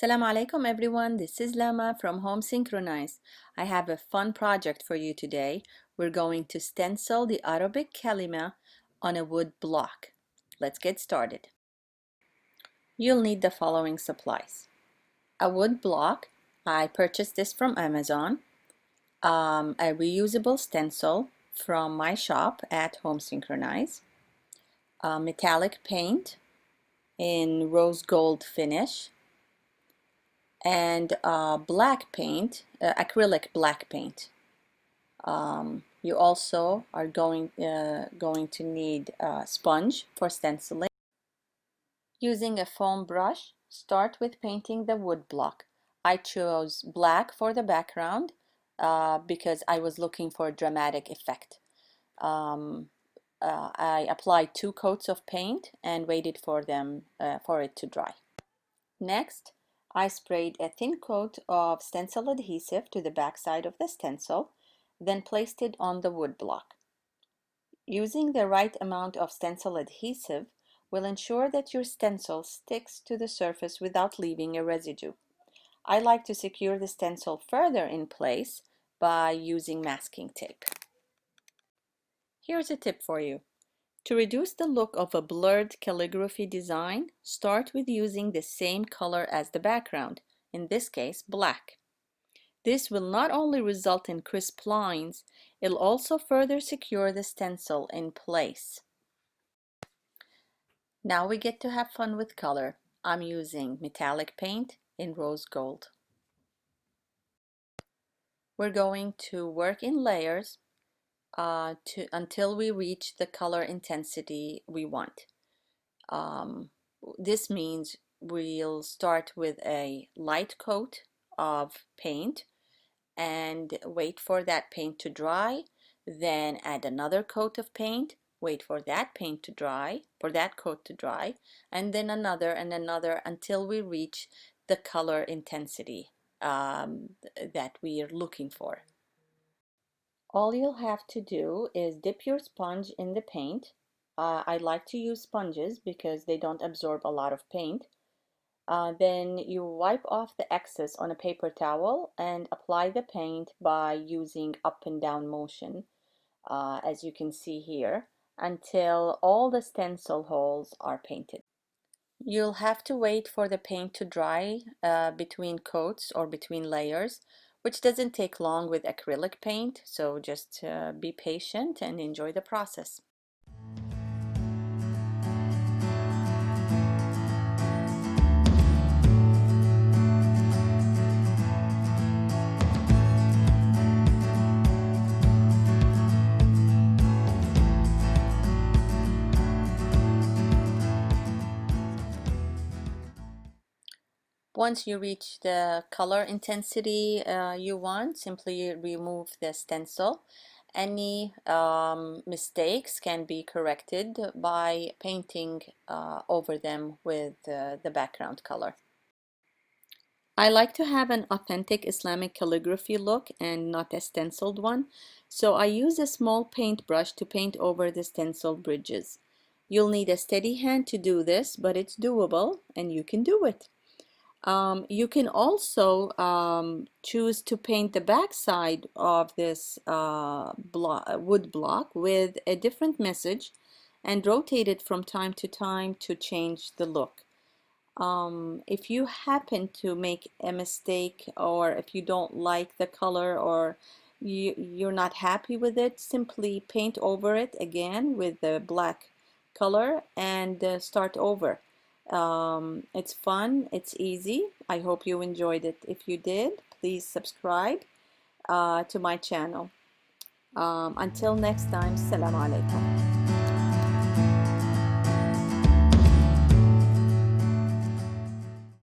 Assalamu alaikum everyone, this is Lama from Home Synchronize. I have a fun project for you today. We're going to stencil the Arabic kalimah on a wood block. Let's get started. You'll need the following supplies. A wood block, I purchased this from Amazon. A reusable stencil from my shop at Home Synchronize. Metallic paint in rose gold finish. And black paint, acrylic black paint. You also are going to need a sponge for stenciling. Using a foam brush, start with painting the wood block. I chose black for the background because I was looking for a dramatic effect. I applied 2 coats of paint and waited for it to dry. Next, I sprayed a thin coat of stencil adhesive to the back side of the stencil, then placed it on the wood block. Using the right amount of stencil adhesive will ensure that your stencil sticks to the surface without leaving a residue. I like to secure the stencil further in place by using masking tape. Here's a tip for you. To reduce the look of a blurred calligraphy design, start with using the same color as the background, in this case black. This will not only result in crisp lines, it'll also further secure the stencil in place. Now we get to have fun with color. I'm using metallic paint in rose gold. We're going to work in layers until we reach the color intensity we want. This means we'll start with a light coat of paint and wait for that paint to dry, then add another coat of paint, wait for that paint to dry, for that coat to dry, and then another and another until we reach the color intensity that we are looking for. All you'll have to do is dip your sponge in the paint. I like to use sponges because they don't absorb a lot of paint. Then you wipe off the excess on a paper towel and apply the paint by using up and down motion, as you can see here, until all the stencil holes are painted. You'll have to wait for the paint to dry between coats or between layers, which doesn't take long with acrylic paint, so just be patient and enjoy the process. Once you reach the color intensity you want, simply remove the stencil. Any mistakes can be corrected by painting over them with the background color. I like to have an authentic Islamic calligraphy look and not a stenciled one, so I use a small paintbrush to paint over the stencil bridges. You'll need a steady hand to do this, but it's doable and you can do it. You can also choose to paint the back side of this wood block with a different message and rotate it from time to time to change the look. If you happen to make a mistake, or if you don't like the color, or you're not happy with it, simply paint over it again with the black color and start over. It's fun, it's easy. I hope you enjoyed it. If you did, please subscribe to my channel. Until next time, Assalamu alaikum.